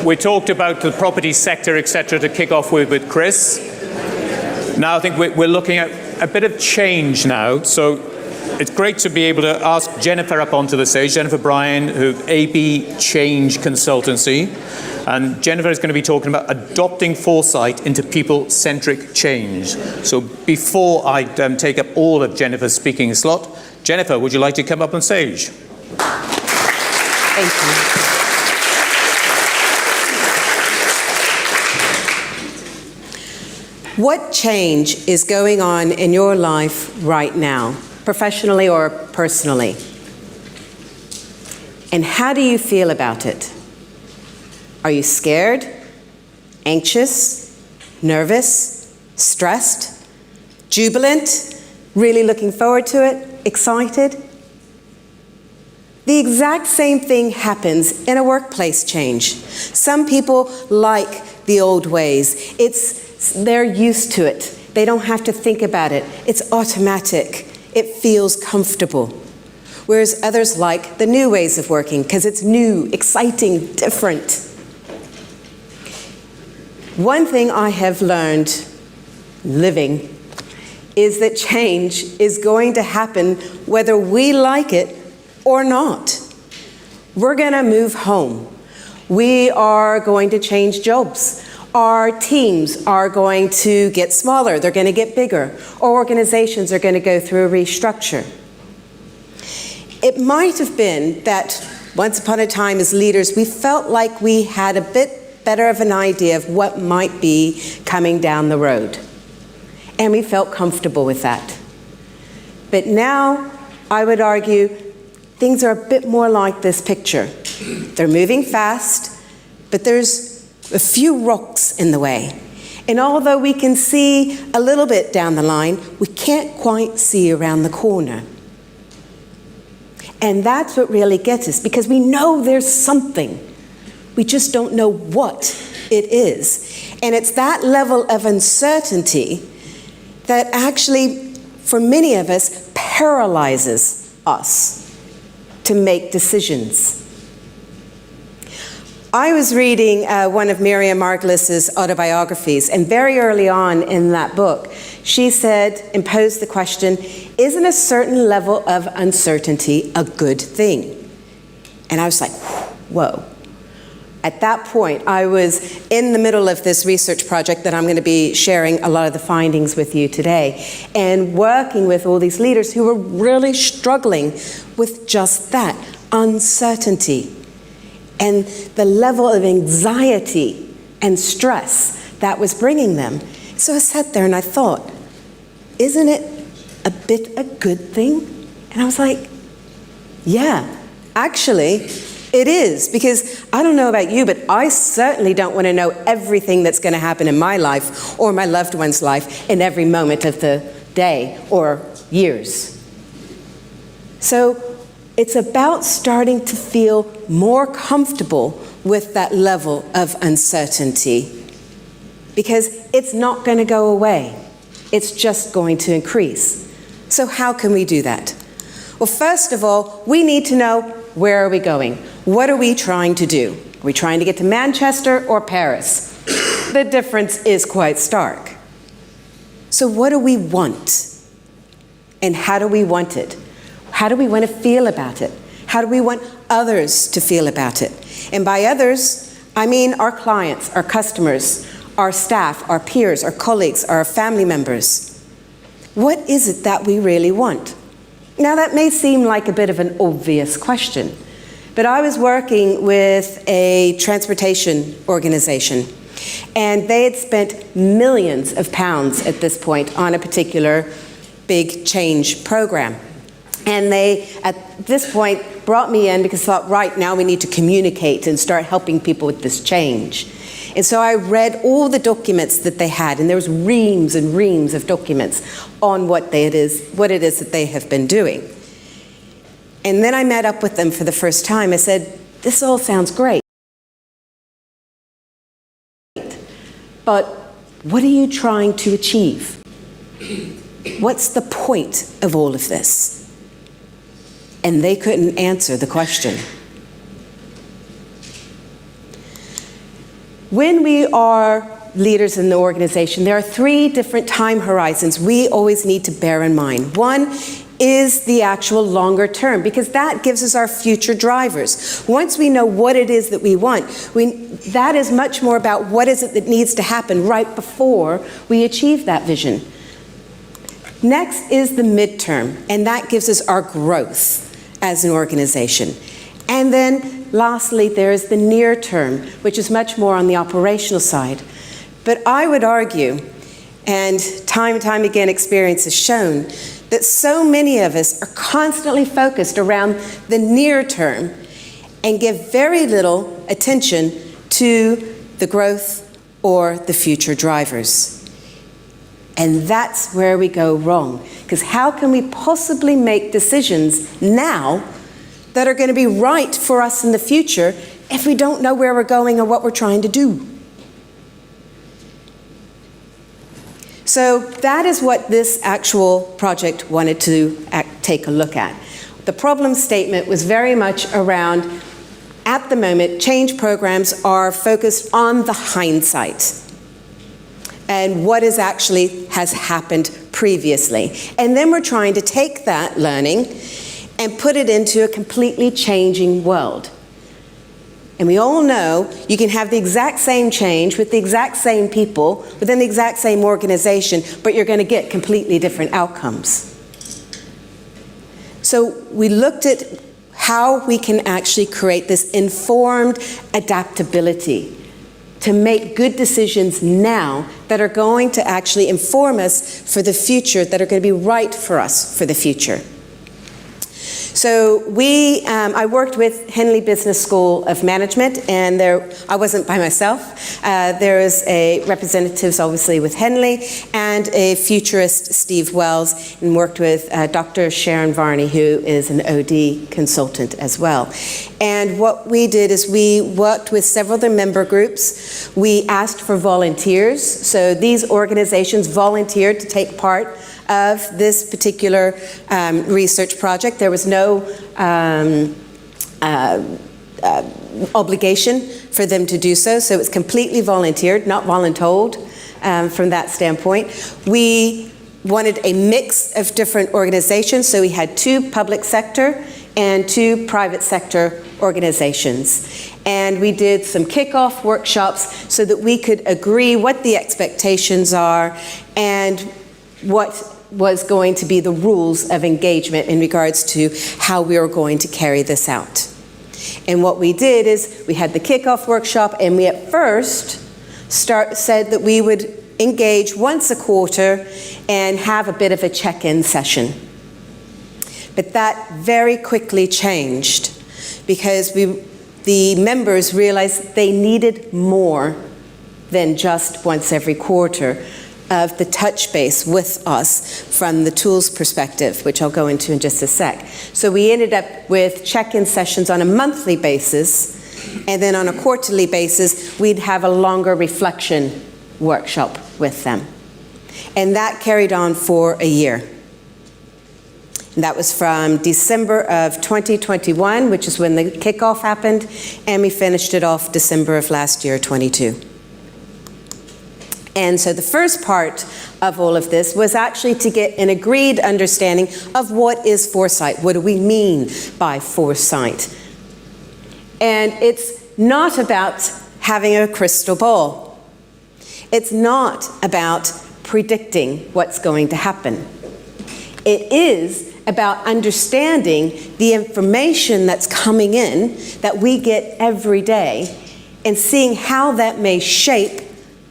we talked about the property sector, etc., to kick off with Chris. Now I think we're looking at a bit of change now. So it's great to be able to ask Jennifer up onto the stage, Jennifer Bryan, who AB Change Consultancy. And Jennifer is going to be talking about adopting foresight into people-centric change. So before I take up all of Jennifer's speaking slot, Jennifer, would you like to come up on stage? Thank you. What change is going on in your life right now, professionally or personally? And how do you feel about it? Are you scared, anxious, nervous, stressed, jubilant, really looking forward to it, excited? The exact same thing happens in a workplace change. Some people like the old ways. They're used to it. They don't have to think about it. It's automatic. It feels comfortable. Whereas others like the new ways of working because it's new, exciting, different. One thing I have learned living is that change is going to happen whether we like it or not. We're going to move home. We are going to change jobs. Our teams are going to get smaller. They're going to get bigger. Our organizations are going to go through a restructure. It might have been that once upon a time as leaders, we felt like we had a bit better of an idea of what might be coming down the road. And we felt comfortable with that. But now, I would argue, things are a bit more like this picture. They're moving fast, but there's a few rocks in the way. And although we can see a little bit down the line, we can't quite see around the corner. And that's what really gets us, because we know there's something. We just don't know what it is. And it's that level of uncertainty that actually, for many of us, paralyzes us to make decisions. I was reading one of Miriam Margolis's autobiographies, and very early on in that book, she said, and posed the question, isn't a certain level of uncertainty a good thing? And I was like, whoa. At that point, I was in the middle of this research project that I'm going to be sharing a lot of the findings with you today, and working with all these leaders who were really struggling with just that, uncertainty. And the level of anxiety and stress that was bringing them. So I sat there and I thought, isn't it a bit a good thing? And I was like, yeah, actually, it is. Because I don't know about you, but I certainly don't want to know everything that's going to happen in my life or my loved one's life in every moment of the day or years. So it's about starting to feel more comfortable with that level of uncertainty, because it's not going to go away. It's just going to increase. So how can we do that? Well, first of all, we need to know, where are we going? What are we trying to do? Are we trying to get to Manchester or Paris? The difference is quite stark. So what do we want? And how do we want it? How do we want to feel about it? How do we want others to feel about it? And by others, I mean our clients, our customers, our staff, our peers, our colleagues, our family members. What is it that we really want? Now that may seem like a bit of an obvious question, but I was working with a transportation organization, and they had spent millions of pounds at this point on a particular big change program. And they, at this point, brought me in because they thought, right, now we need to communicate and start helping people with this change. And so I read all the documents that they had, and there was reams and reams of documents on what it is that they have been doing. And then I met up with them for the first time. I said, this all sounds great, but what are you trying to achieve? What's the point of all of this? And they couldn't answer the question. When we are leaders in the organization, there are 3 different time horizons we always need to bear in mind. One is the actual longer term, because that gives us our future drivers. Once we know what it is that we want, that is much more about what is it that needs to happen right before we achieve that vision. Next is the midterm, and that gives us our growth as an organization. And then lastly, there is the near term, which is much more on the operational side. But I would argue, and time and time again experience has shown, that so many of us are constantly focused around the near term and give very little attention to the growth or the future drivers. And that's where we go wrong. Because how can we possibly make decisions now that are going to be right for us in the future if we don't know where we're going or what we're trying to do? So that is what this actual project wanted to take a look at. The problem statement was very much around, at the moment, change programs are focused on the hindsight and what has happened previously. And then we're trying to take that learning and put it into a completely changing world. And we all know you can have the exact same change with the exact same people within the exact same organization, but you're going to get completely different outcomes. So we looked at how we can actually create this informed adaptability to make good decisions now that are going to actually inform us for the future, that are going to be right for us for the future. So I worked with Henley Business School of Management, and I wasn't by myself. There was representatives, obviously, with Henley, and a futurist, Steve Wells, and worked with Dr. Sharon Varney, who is an OD consultant as well. And what we did is we worked with several of the member groups. We asked for volunteers. So these organizations volunteered to take part of this particular research project. There was no obligation for them to do so, so it was completely volunteered, not voluntold from that standpoint. We wanted a mix of different organizations, so we had 2 public sector and 2 private sector organizations. And we did some kickoff workshops so that we could agree what the expectations are and what was going to be the rules of engagement in regards to how we were going to carry this out. And what we did is we had the kickoff workshop, and we at first said that we would engage once a quarter and have a bit of a check-in session. But that very quickly changed because the members realized they needed more than just once every quarter of the touch base with us from the tools perspective, which I'll go into in just a sec. So we ended up with check-in sessions on a monthly basis, and then on a quarterly basis, we'd have a longer reflection workshop with them. And that carried on for a year. And that was from December of 2021, which is when the kickoff happened, and we finished it off December of last year, 22. And so the first part of all of this was actually to get an agreed understanding of what is foresight. What do we mean by foresight? And it's not about having a crystal ball. It's not about predicting what's going to happen. It is about understanding the information that's coming in that we get every day and seeing how that may shape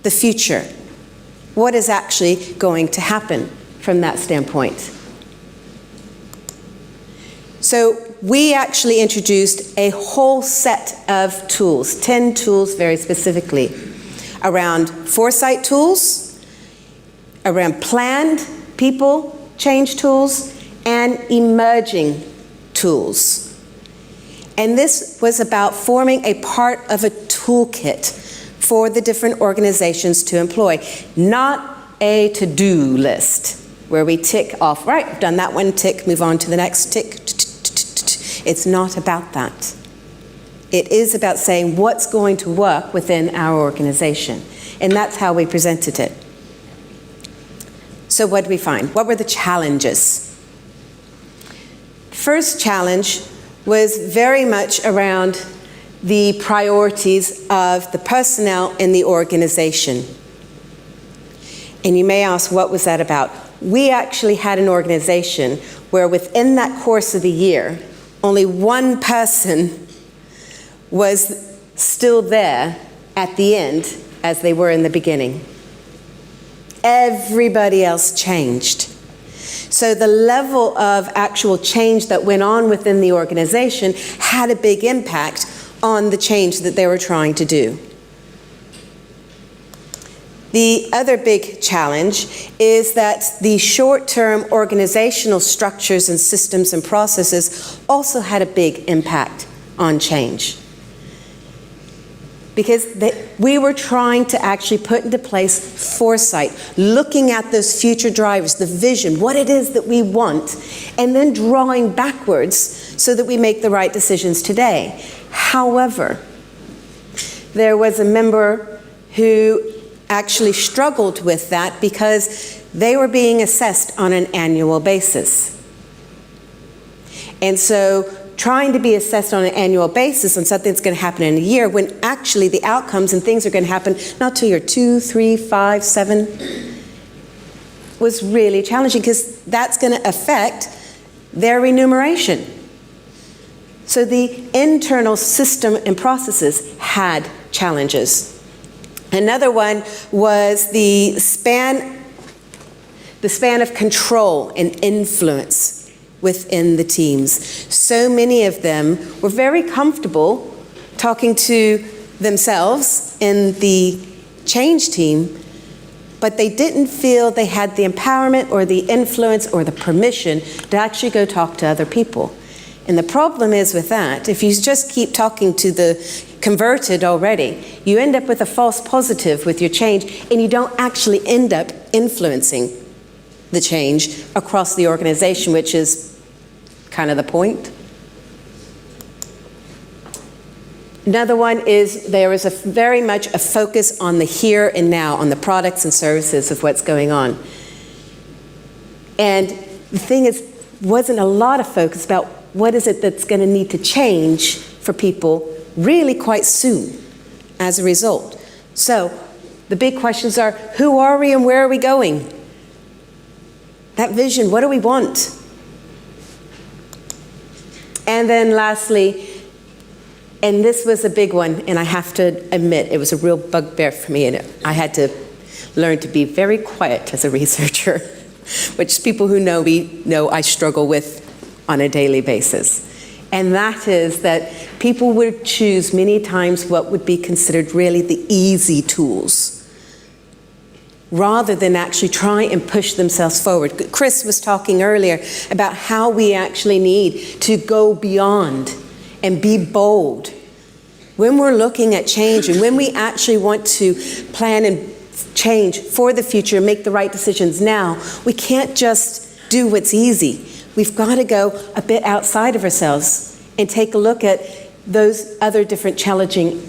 the future. What is actually going to happen from that standpoint? So we actually introduced a whole set of tools, 10 tools very specifically, around foresight tools, around planned people change tools, and emerging tools. And this was about forming a part of a toolkit for the different organizations to employ, not a to-do list where we tick off, right, done that one, tick, move on to the next, tick. It's not about that. It is about saying what's going to work within our organization. And that's how we presented it. So what did we find? What were the challenges? First challenge was very much around the priorities of the personnel in the organization. And you may ask, what was that about? We actually had an organization where within that course of the year, only one person was still there at the end as they were in the beginning. Everybody else changed. So the level of actual change that went on within the organization had a big impact on the change that they were trying to do. The other big challenge is that the short-term organizational structures and systems and processes also had a big impact on change. Because we were trying to actually put into place foresight, looking at those future drivers, the vision, what it is that we want, and then drawing backwards so that we make the right decisions today. However, there was a member who actually struggled with that because they were being assessed on an annual basis. And so trying to be assessed on an annual basis on something that's going to happen in a year when actually the outcomes and things are going to happen not till you're 2, 3, 5, 7 was really challenging because that's going to affect their remuneration. So the internal system and processes had challenges. Another one was the span of control and influence within the teams. So many of them were very comfortable talking to themselves in the change team, but they didn't feel they had the empowerment or the influence or the permission to actually go talk to other people. And the problem is with that, if you just keep talking to the converted already, you end up with a false positive with your change, and you don't actually end up influencing the change across the organization, which is kind of the point. Another one is there is very much a focus on the here and now, on the products and services of what's going on. And the thing is, wasn't a lot of focus about what is it that's going to need to change for people really quite soon as a result. So the big questions are, who are we and where are we going? That vision, what do we want? And then lastly, and this was a big one, and I have to admit, it was a real bugbear for me, and I had to learn to be very quiet as a researcher, which people who know me know I struggle with on a daily basis. And that is that people would choose many times what would be considered really the easy tools, rather than actually try and push themselves forward. Chris was talking earlier about how we actually need to go beyond and be bold. When we're looking at change and when we actually want to plan and change for the future, make the right decisions now, we can't just do what's easy. We've got to go a bit outside of ourselves and take a look at those other different challenging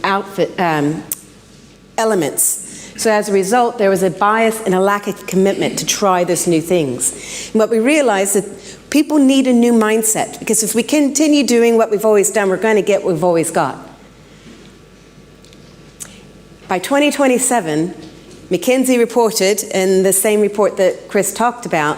elements. So as a result, there was a bias and a lack of commitment to try those new things. And what we realized is that people need a new mindset, because if we continue doing what we've always done, we're going to get what we've always got. By 2027, McKinsey reported, in the same report that Chris talked about,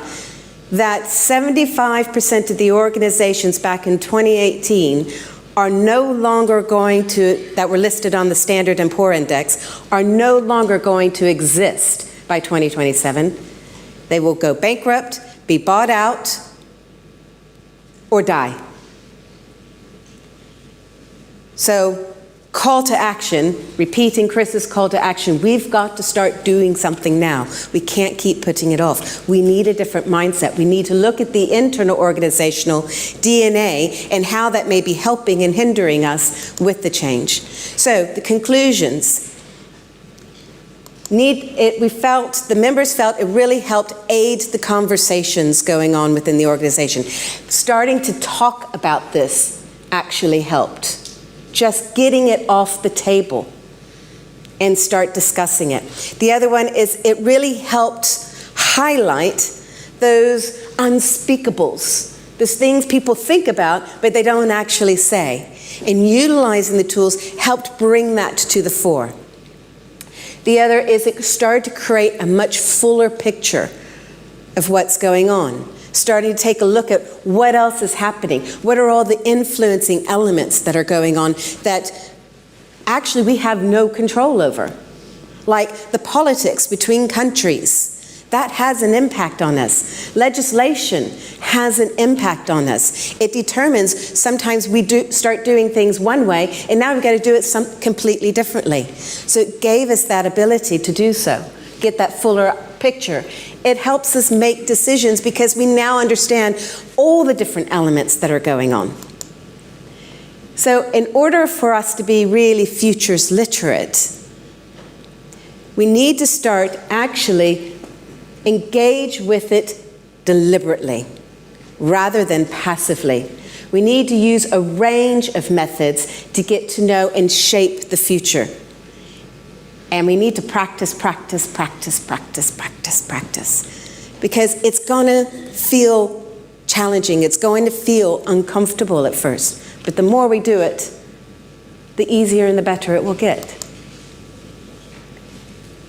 that 75% of the organizations back in 2018 are no longer going to, that were listed on the Standard & Poor Index, are no longer going to exist by 2027. They will go bankrupt, be bought out, or die. So, call to action, repeating Chris's call to action, we've got to start doing something now. We can't keep putting it off. We need a different mindset. We need to look at the internal organizational DNA and how that may be helping and hindering us with the change. So the conclusions. The members felt it really helped aid the conversations going on within the organization. Starting to talk about this actually helped just getting it off the table and start discussing it. The other one is it really helped highlight those unspeakables, those things people think about but they don't actually say. And utilizing the tools helped bring that to the fore. The other is it started to create a much fuller picture of what's going on. Starting to take a look at what else is happening. What are all the influencing elements that are going on that actually we have no control over? Like the politics between countries. That has an impact on us. Legislation has an impact on us. It determines sometimes we start doing things one way and now we've got to do it completely differently. So it gave us that ability to do so, get that fuller picture. It helps us make decisions because we now understand all the different elements that are going on. So in order for us to be really futures literate, we need to start actually engage with it deliberately rather than passively. We need to use a range of methods to get to know and shape the future. And we need to practice, practice, practice, practice, practice, practice. Because it's going to feel challenging. It's going to feel uncomfortable at first. But the more we do it, the easier and the better it will get.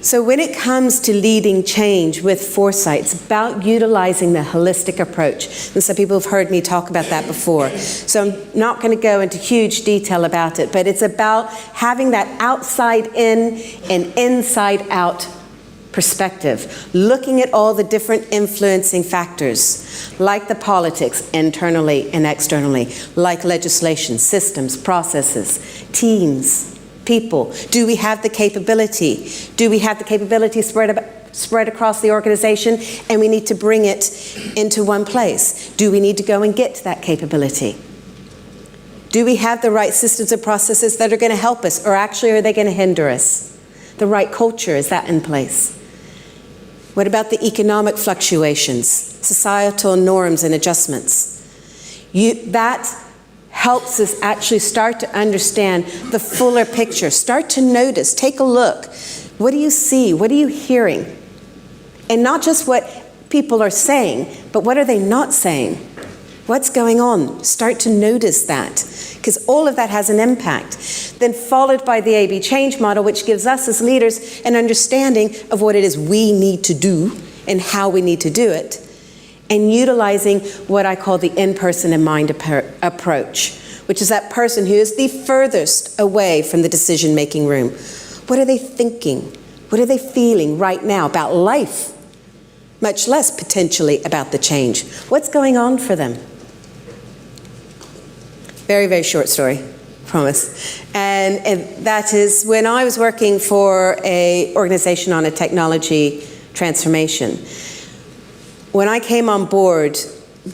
So when it comes to leading change with foresight, it's about utilizing the holistic approach. And some people have heard me talk about that before. So I'm not going to go into huge detail about it, but it's about having that outside in and inside out perspective, looking at all the different influencing factors, like the politics internally and externally, like legislation, systems, processes, teams, people. Do we have the capability? Do we have the capability spread across the organization and we need to bring it into one place? Do we need to go and get that capability? Do we have the right systems and processes that are going to help us, or actually are they going to hinder us? The right culture, is that in place? What about the economic fluctuations, societal norms and adjustments? That helps us actually start to understand the fuller picture. Start to notice, take a look. What do you see? What are you hearing? And not just what people are saying, but what are they not saying? What's going on? Start to notice that, because all of that has an impact. Then followed by the A-B change model, which gives us as leaders an understanding of what it is we need to do and how we need to do it. And utilizing what I call the in-person and mind approach, which is that person who is the furthest away from the decision-making room. What are they thinking? What are they feeling right now about life? Much less potentially about the change. What's going on for them? Very, very short story, promise. And that is when I was working for an organization on a technology transformation. When I came on board,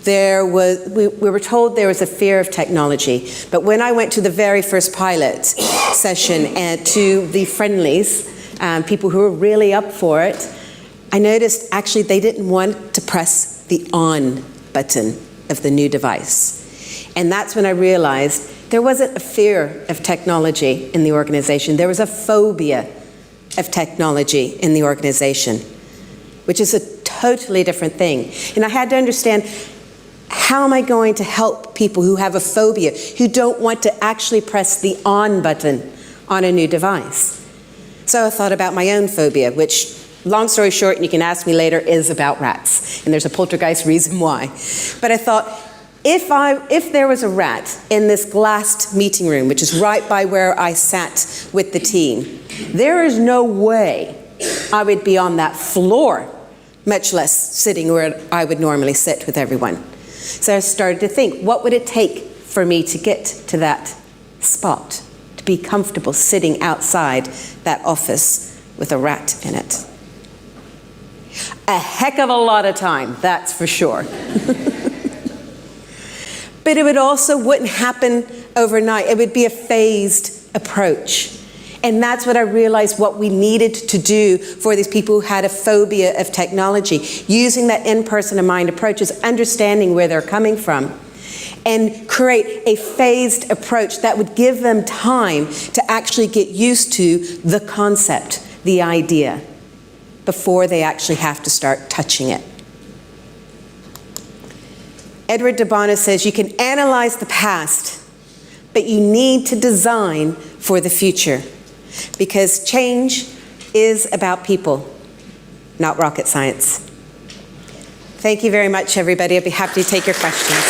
we were told there was a fear of technology. But when I went to the very first pilot session and to the friendlies, people who were really up for it, I noticed actually they didn't want to press the on button of the new device. And that's when I realized there wasn't a fear of technology in the organization. There was a phobia of technology in the organization, which is a totally different thing. And I had to understand, how am I going to help people who have a phobia, who don't want to actually press the on button on a new device? So I thought about my own phobia, which, long story short, and you can ask me later, is about rats. And there's a poltergeist reason why. But I thought, if there was a rat in this glassed meeting room, which is right by where I sat with the team, there is no way I would be on that floor, much less sitting where I would normally sit with everyone. So I started to think, what would it take for me to get to that spot, to be comfortable sitting outside that office with a rat in it? A heck of a lot of time, that's for sure. But it wouldn't happen overnight. It would be a phased approach. And that's what I realized what we needed to do for these people who had a phobia of technology. Using that in-person and mind approach is understanding where they're coming from and create a phased approach that would give them time to actually get used to the concept, the idea, before they actually have to start touching it. Edward de Bono says you can analyze the past, but you need to design for the future, because change is about people, not rocket science. Thank you very much, everybody. I'd be happy to take your questions.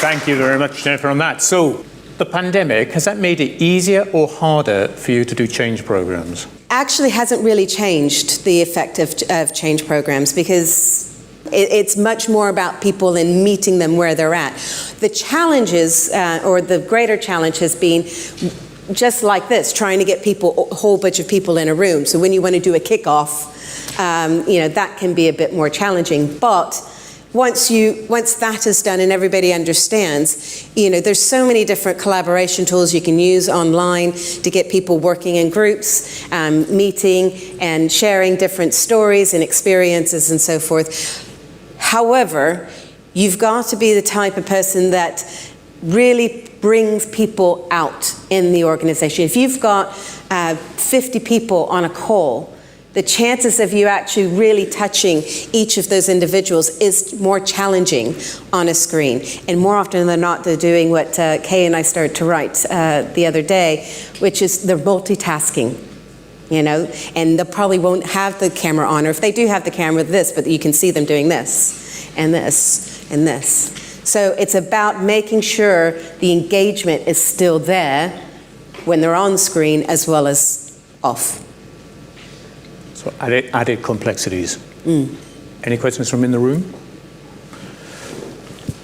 Thank you very much, Jennifer, on that. So, the pandemic, has that made it easier or harder for you to do change programs? Actually hasn't really changed the effect of change programs, because it's much more about people and meeting them where they're at. The challenges, or the greater challenge, has been just like this, trying to get people, a whole bunch of people in a room. So when you want to do a kickoff, that can be a bit more challenging. But once that is done and everybody understands, there's so many different collaboration tools you can use online to get people working in groups, meeting and sharing different stories and experiences and so forth. However, you've got to be the type of person that really brings people out in the organization. If you've got 50 people on a call, the chances of you actually really touching each of those individuals is more challenging on a screen. And more often than not, they're doing what Kay and I started to write the other day, which is they're multitasking, and they probably won't have the camera on, or if they do have the camera, but you can see them doing this and this and this. So it's about making sure the engagement is still there when they're on screen as well as off. So added complexities. Any questions from in the room?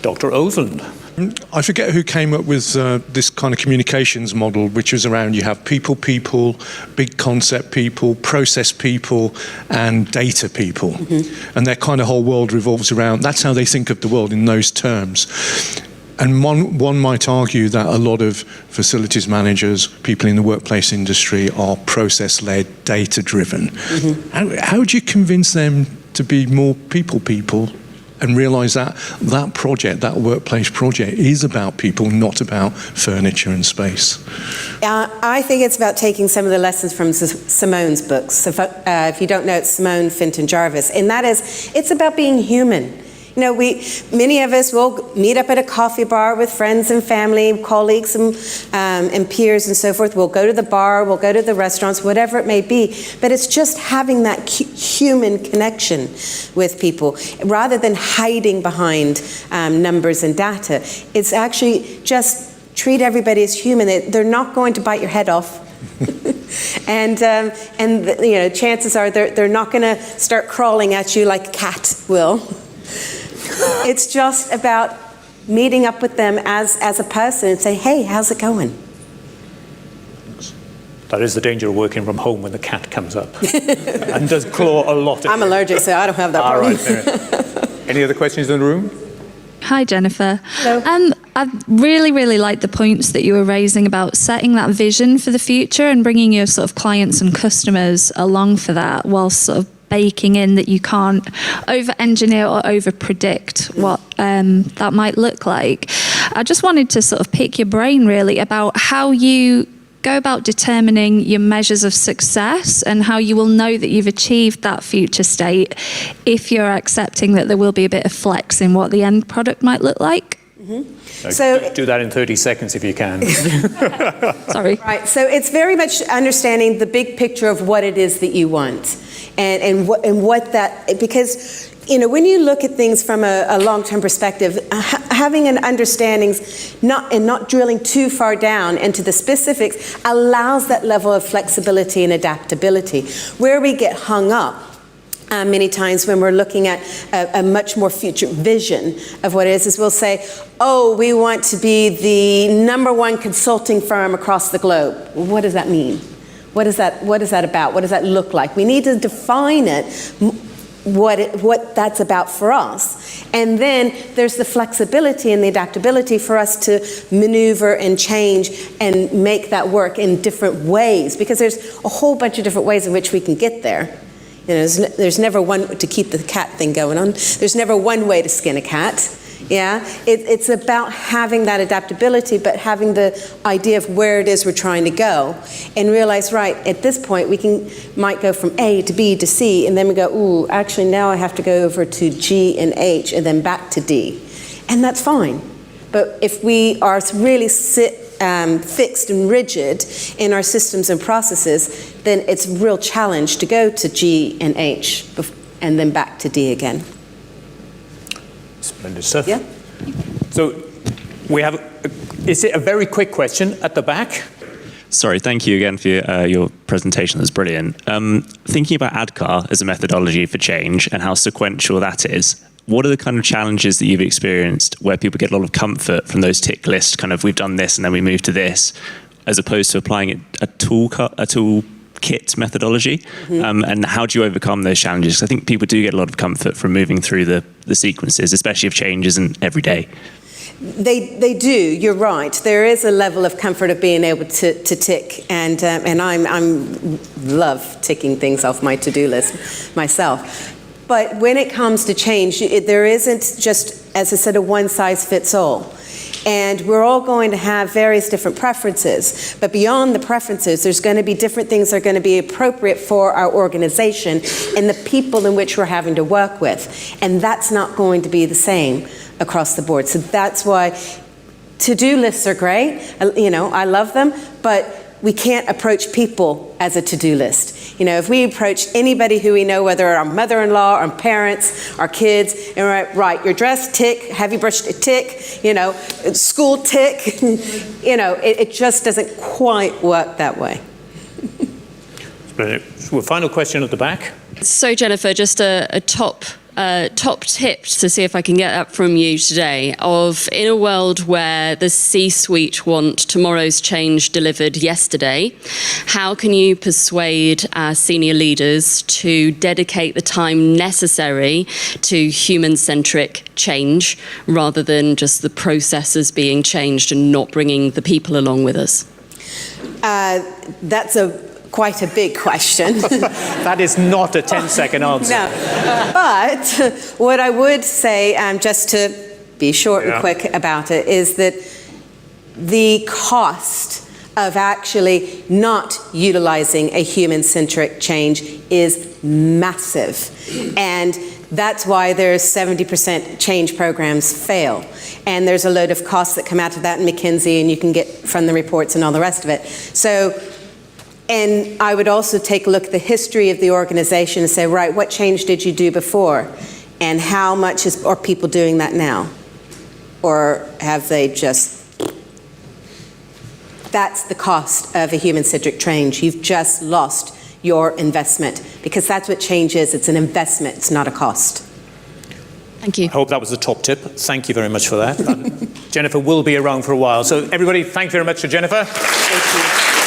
Dr. Oseland. I forget who came up with this kind of communications model, which was around you have people, big concept people, process people, and data people. And their kind of whole world revolves around, that's how they think of the world in those terms. And one might argue that a lot of facilities managers, people in the workplace industry, are process-led, data-driven. How do you convince them to be more people, and realise that that project, that workplace project, is about people, not about furniture and space? I think it's about taking some of the lessons from Simone's books. So if you don't know, it's Simone Finton Jarvis. And that is, it's about being human. Many of us will meet up at a coffee bar with friends and family, colleagues and peers and so forth. We'll go to the bar, we'll go to the restaurants, whatever it may be. But it's just having that human connection with people, rather than hiding behind numbers and data. It's actually just treat everybody as human. They're not going to bite your head off. and chances are they're not going to start crawling at you like a cat will. It's just about meeting up with them as a person and say, hey, how's it going? That is the danger of working from home when the cat comes up and does claw a lot. I'm allergic, so I don't have that problem. All right. Any other questions in the room? Hi, Jennifer. Hello. I really, really like the points that you were raising about setting that vision for the future and bringing your sort of clients and customers along for that, whilst sort of baking in that you can't over-engineer or over-predict what that might look like. I just wanted to sort of pick your brain really about how you go about determining your measures of success and how you will know that you've achieved that future state if you're accepting that there will be a bit of flex in what the end product might look like. So do that in 30 seconds if you can. Sorry. Right. So it's very much understanding the big picture of what it is that you want, and what that, because when you look at things from a long-term perspective, having an understanding, not drilling too far down into the specifics, allows that level of flexibility and adaptability. Where we get hung up many times when we're looking at a much more future vision of what it is we'll say, oh, we want to be the #1 consulting firm across the globe. Well, what does that mean? What is that about? What does that look like? We need to define it, what that's about for us. And then there's the flexibility and the adaptability for us to maneuver and change and make that work in different ways, because there's a whole bunch of different ways in which we can get there. You know, there's never one, to keep the cat thing going on, there's never one way to skin a cat. Yeah, it's about having that adaptability, but having the idea of where it is we're trying to go, and realize, right, at this point we might go from A to B to C, and then we go, ooh, actually now I have to go over to G and H, and then back to D, and that's fine. But if we are really fixed and rigid in our systems and processes, then it's a real challenge to go to G and H, and then back to D again. Splendid stuff. Yeah. So we have, is it a very quick question at the back? Sorry, thank you again for your presentation. That was brilliant. Thinking about ADKAR as a methodology for change and how sequential that is, what are the kind of challenges that you've experienced where people get a lot of comfort from those tick lists, kind of we've done this and then we move to this, as opposed to applying a toolkit methodology? And how do you overcome those challenges? Because I think people do get a lot of comfort from moving through the sequences, especially if change isn't every day. They do. You're right. There is a level of comfort of being able to tick, and I'm love ticking things off my to-do list myself. But when it comes to change, there isn't just, as I said, a one-size-fits-all. And we're all going to have various different preferences. But beyond the preferences, there's going to be different things that are going to be appropriate for our organization and the people in which we're having to work with. And that's not going to be the same across the board. So that's why to-do lists are great. You know, I love them, but we can't approach people as a to-do list. You know, if we approach anybody who we know, whether our mother-in-law, our parents, our kids, and we're right, you're dressed, tick, have you brushed a tick, you know, school tick, you know, it just doesn't quite work that way. Well, final question at the back. So Jennifer, just a top tip to see if I can get that from you today, of in a world where the C-suite want tomorrow's change delivered yesterday, how can you persuade our senior leaders to dedicate the time necessary to human-centric change rather than just the processes being changed and not bringing the people along with us? That's quite a big question. That is not a 10-second answer. No, but what I would say, just to be short and quick about it, is that the cost of actually not utilizing a human-centric change is massive. And that's why there's 70% change programs fail. And there's a load of costs that come out of that in McKinsey, and you can get from the reports and all the rest of it. So, and I would also take a look at the history of the organization and say, right, what change did you do before? And how much are people doing that now? Or have they just... That's the cost of a human-centric change. You've just lost your investment, because that's what change is. It's an investment. It's not a cost. Thank you. I hope that was the top tip. Thank you very much for that. Jennifer will be around for a while. So everybody, thank you very much to Jennifer. Thank you.